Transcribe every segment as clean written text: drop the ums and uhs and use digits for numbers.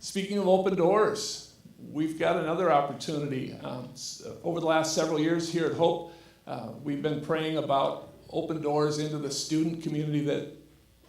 Speaking of open doors, we've got another opportunity. Over the last several years here at Hope, we've been praying about open doors into the student community that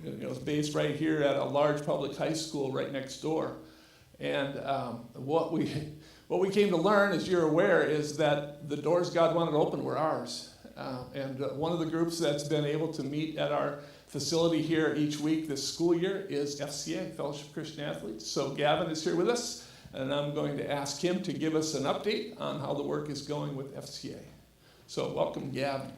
is based right here at a large public high school right next door. And what we came to learn, as you're aware, is that the doors God wanted open were ours. And one of the groups that's been able to meet at our facility here each week this school year is FCA, Fellowship of Christian Athletes. So Gavin is here with us, and I'm going to ask him to give us an update on how the work is going with FCA. So welcome, Gavin.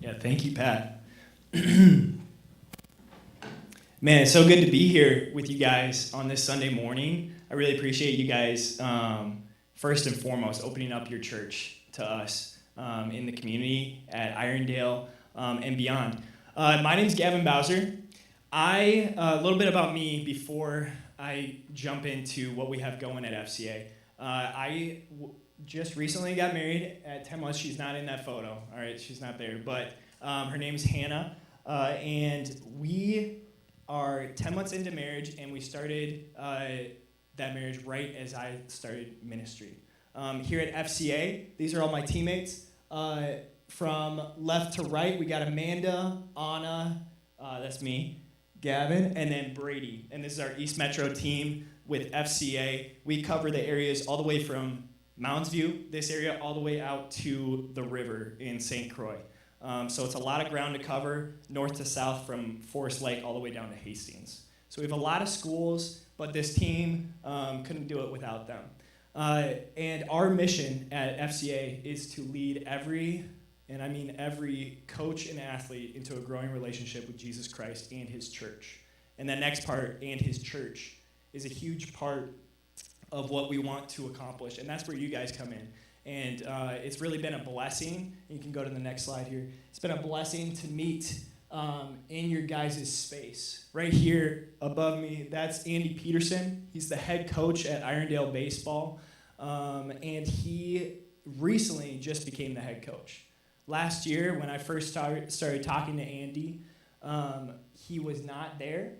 Yeah, thank you, Pat. Man, it's so good to be here with you guys on this Sunday morning. I really appreciate you guys, first and foremost, opening up your church to us in the community at Irondale and beyond. My name's Gavin Bowser. A little bit about me before I jump into what we have going at FCA. I just recently got married at 10 months. She's not in that photo, all right? She's not there, but her name's Hannah, and we are 10 months into marriage, and we started that marriage right as I started ministry. Here at FCA, these are all my teammates. From left to right, we got Amanda, Anna, that's me, Gavin, and then Brady. And this is our East Metro team with FCA. We cover the areas all the way from Mounds View, this area, all the way out to the river in St. Croix. So it's a lot of ground to cover, north to south from Forest Lake all the way down to Hastings. So we have a lot of schools, but this team couldn't do it without them. And our mission at FCA is to lead every coach and athlete into a growing relationship with Jesus Christ and his church. And that next part, and his church, is a huge part of what we want to accomplish. And that's where you guys come in. And it's really been a blessing. You can go to the next slide here. It's been a blessing to meet in your guys' space. Right here above me, that's Andy Peterson. He's the head coach at Irondale Baseball. And he recently just became the head coach. Last year, when I first started talking to Andy, he was not there,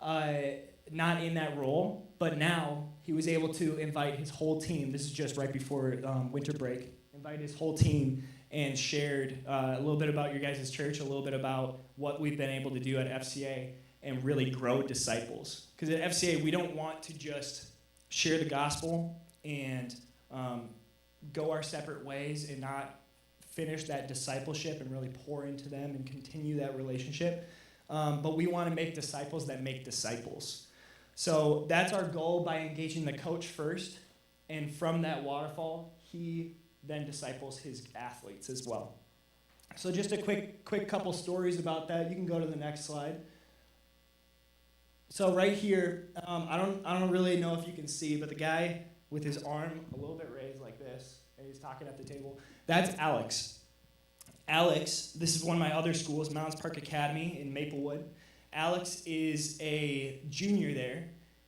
not in that role, but now he was able to invite his whole team. This is just right before winter break. Invite his whole team and shared a little bit about your guys' church, a little bit about what we've been able to do at FCA and really grow disciples. Because at FCA, we don't want to just share the gospel and go our separate ways and not finish that discipleship and really pour into them and continue that relationship. But we want to make disciples that make disciples. So that's our goal by engaging the coach first. And from that waterfall, he then disciples his athletes as well. So just a quick couple stories about that. You can go to the next slide. So right here, I don't really know if you can see, but the guy with his arm a little bit raised like this, and he's talking at the table, that's Alex. Alex, this is one of my other schools, Mounds Park Academy in Maplewood. Alex is a junior there,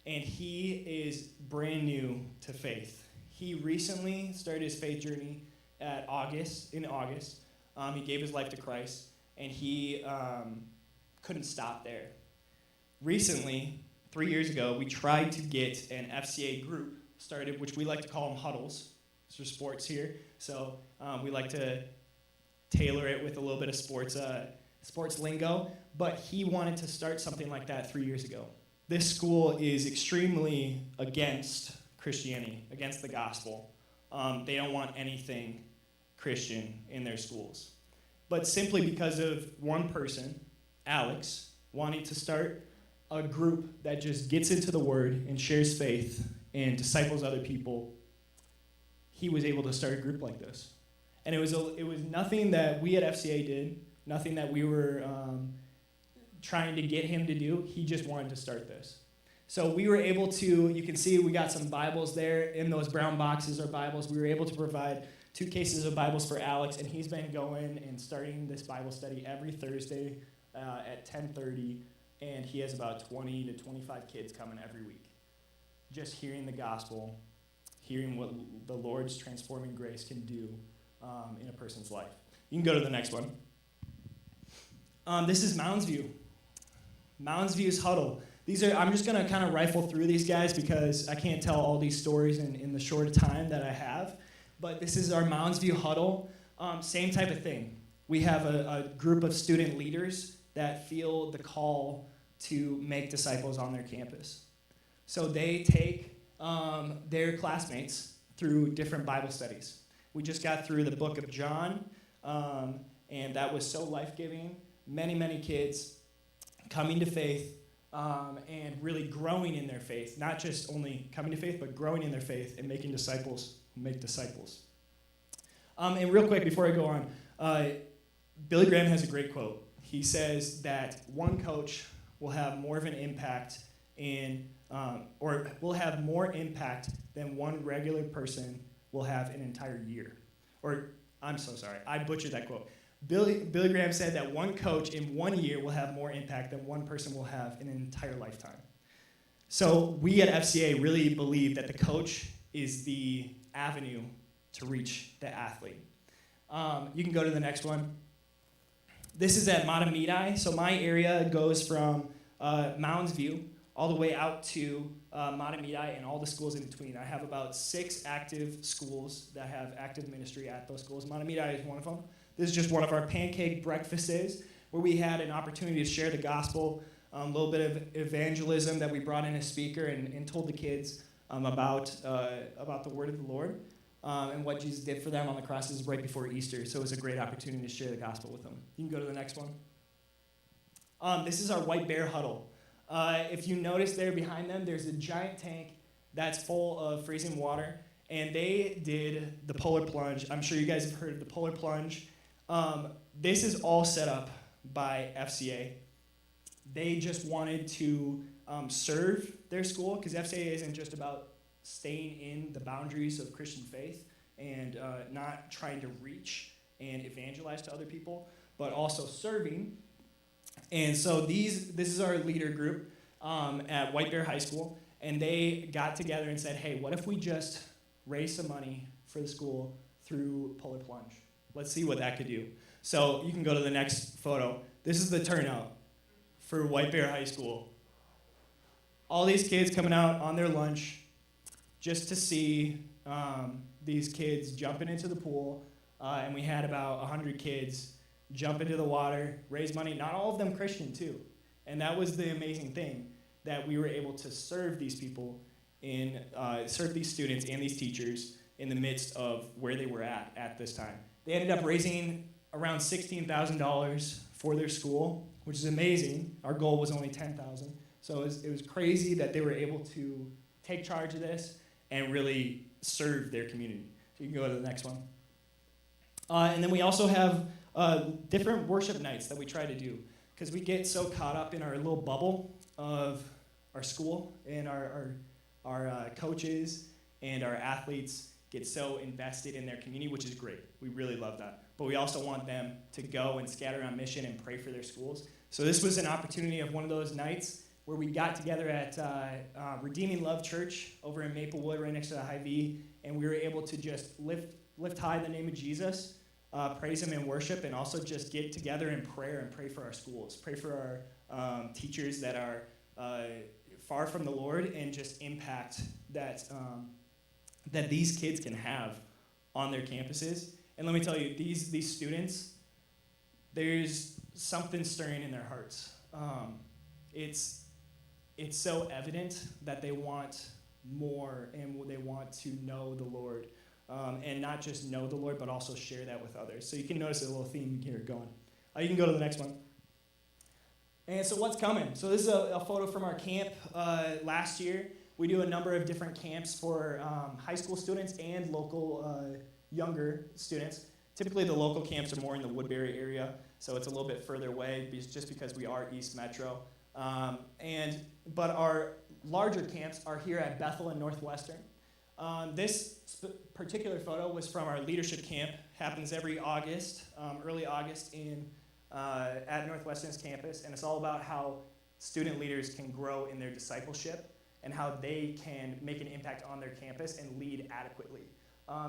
and he is brand new to faith. He recently started his faith journey in August. He gave his life to Christ, and he couldn't stop there. Recently, 3 years ago, we tried to get an FCA group started, which we like to call them huddles. These are sports here, so we like to tailor it with a little bit of sports lingo, but he wanted to start something like that 3 years ago. This school is extremely against Christianity, against the gospel. They don't want anything Christian in their schools. But simply because of one person, Alex, wanting to start a group that just gets into the Word and shares faith and disciples other people, he was able to start a group like this. And it was nothing that we at FCA did, nothing that we were trying to get him to do. He just wanted to start this. So we were able to, you can see we got some Bibles there. In those brown boxes are Bibles. We were able to provide 2 cases of Bibles for Alex, and he's been going and starting this Bible study every Thursday at 10:30, and he has about 20 to 25 kids coming every week. Just hearing the gospel, hearing what the Lord's transforming grace can do in a person's life. You can go to the next one. This is Mounds View. Mounds View's huddle. I'm just going to kind of rifle through these guys because I can't tell all these stories in the short time that I have. But this is our Mounds View huddle. Same type of thing. We have a group of student leaders that feel the call to make disciples on their campus. So they take their classmates through different Bible studies. We just got through the book of John, and that was so life-giving. Many, many kids coming to faith and really growing in their faith. Not just only coming to faith, but growing in their faith and making disciples who make disciples. And real quick, before I go on, Billy Graham has a great quote. He says that one coach will have more of an impact or will have more impact than one regular person will have an entire year. Or, I'm so sorry, I butchered that quote. Billy Graham said that one coach in 1 year will have more impact than one person will have in an entire lifetime. So we at FCA really believe that the coach is the avenue to reach the athlete. You can go to the next one. This is at Matamidi. So my area goes from Mounds View all the way out to Matamidi and all the schools in between. I have about 6 active schools that have active ministry at those schools. Matamidi is one of them. This is just one of our pancake breakfasts where we had an opportunity to share the gospel, a little bit of evangelism that we brought in a speaker and told the kids about the word of the Lord and what Jesus did for them on the cross. This is right before Easter, so it was a great opportunity to share the gospel with them. You can go to the next one. This is our White Bear huddle. If you notice there behind them, there's a giant tank that's full of freezing water, and they did the polar plunge. I'm sure you guys have heard of the polar plunge. This is all set up by FCA. They just wanted to serve their school, because FCA isn't just about staying in the boundaries of Christian faith and not trying to reach and evangelize to other people, but also serving. And so this is our leader group at White Bear High School, and they got together and said, hey, what if we just raise some money for the school through polar plunge? Let's see what that could do. So you can go to the next photo. This is the turnout for White Bear High School. All these kids coming out on their lunch just to see these kids jumping into the pool, and we had about 100 kids jump into the water, raise money, not all of them Christian too. And that was the amazing thing, that we were able to serve these people, serve these students and these teachers in the midst of where they were at this time. They ended up raising around $16,000 for their school, which is amazing. Our goal was only $10,000. So it was crazy that they were able to take charge of this and really serve their community. So you can go to the next one. And then we also have different worship nights that we try to do, because we get so caught up in our little bubble of our school, and our coaches and our athletes get so invested in their community, which is great. We really love that. But we also want them to go and scatter on mission and pray for their schools. So this was an opportunity of one of those nights where we got together at Redeeming Love Church over in Maplewood, right next to the Hy-Vee, and we were able to just lift high the name of Jesus, praise him in worship, and also just get together in prayer and pray for our schools, pray for our teachers that are far from the Lord, and just impact that these kids can have on their campuses. And let me tell you, these students, there's something stirring in their hearts. It's so evident that they want more, and they want to know the Lord. And not just know the Lord, but also share that with others. So you can notice a little theme here going. You can go to the next one. And so what's coming? So this is a photo from our camp last year. We do a number of different camps for high school students and local younger students. Typically the local camps are more in the Woodbury area, so it's a little bit further away just because we are East Metro. But our larger camps are here at Bethel and Northwestern. This particular photo was from our leadership camp. Happens every August, early August at Northwestern's campus, and it's all about how student leaders can grow in their discipleship and how they can make an impact on their campus and lead adequately.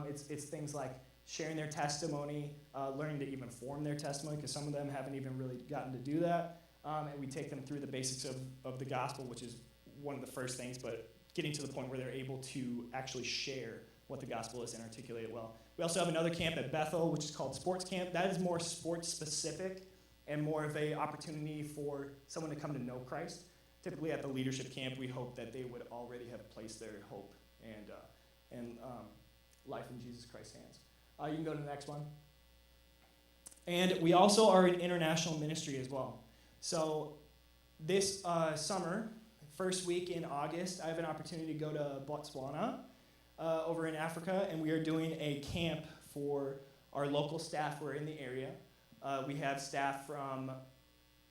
It's things like sharing their testimony, learning to even form their testimony, because some of them haven't even really gotten to do that, and we take them through the basics of the gospel, which is one of the first things, but getting to the point where they're able to actually share what the gospel is and articulate it well. We also have another camp at Bethel, which is called Sports Camp. That is more sports specific and more of a opportunity for someone to come to know Christ. Typically at the leadership camp, we hope that they would already have placed their hope and life in Jesus Christ's hands. You can go to the next one. And we also are an international ministry as well. So this summer, first week in August, I have an opportunity to go to Botswana over in Africa, and we are doing a camp for our local staff who are in the area. We have staff from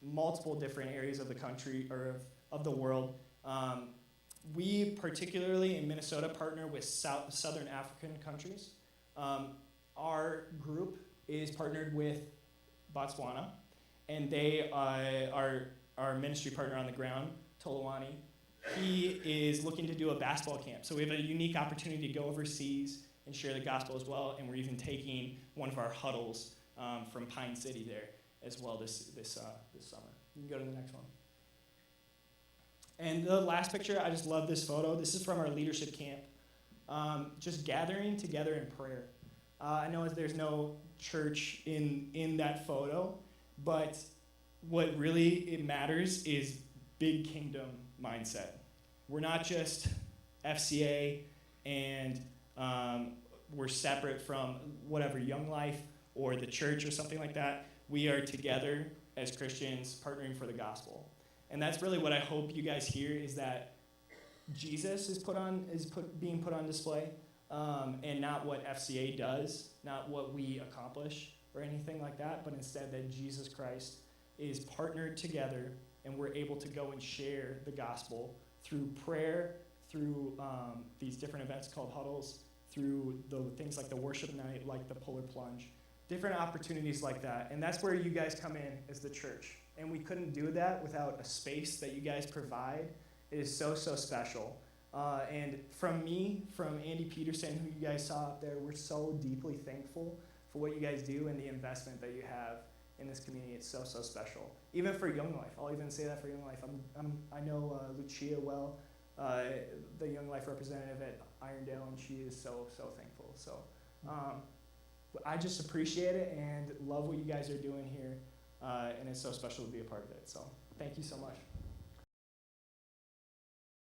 multiple different areas of the country or of the world. We particularly in Minnesota partner with Southern African countries. Our group is partnered with Botswana, and they are our ministry partner on the ground, Tolawani. He is looking to do a basketball camp. So we have a unique opportunity to go overseas and share the gospel as well, and we're even taking one of our huddles from Pine City there as well this summer. You can go to the next one. And the last picture, I just love this photo. This is from our leadership camp. Just gathering together in prayer. I know there's no church in that photo, but what really it matters is big kingdom mindset. We're not just FCA and we're separate from whatever Young Life or the church or something like that. We are together as Christians partnering for the gospel. And that's really what I hope you guys hear, is that Jesus is being put on display, and not what FCA does, not what we accomplish or anything like that, but instead that Jesus Christ is partnered together, and we're able to go and share the gospel through prayer, through these different events called huddles, through the things like the worship night, like the polar plunge, different opportunities like that. And that's where you guys come in as the church. And we couldn't do that without a space that you guys provide. It is so, so special. And from me, from Andy Peterson, who you guys saw up there, we're so deeply thankful for what you guys do and the investment that you have in this community. It's so, so special. Even for Young Life. I'll even say that for Young Life. I know Lucia well, the Young Life representative at Irondale, and she is so, so thankful. So I just appreciate it and love what you guys are doing here. And it's so special to be a part of it. So thank you so much.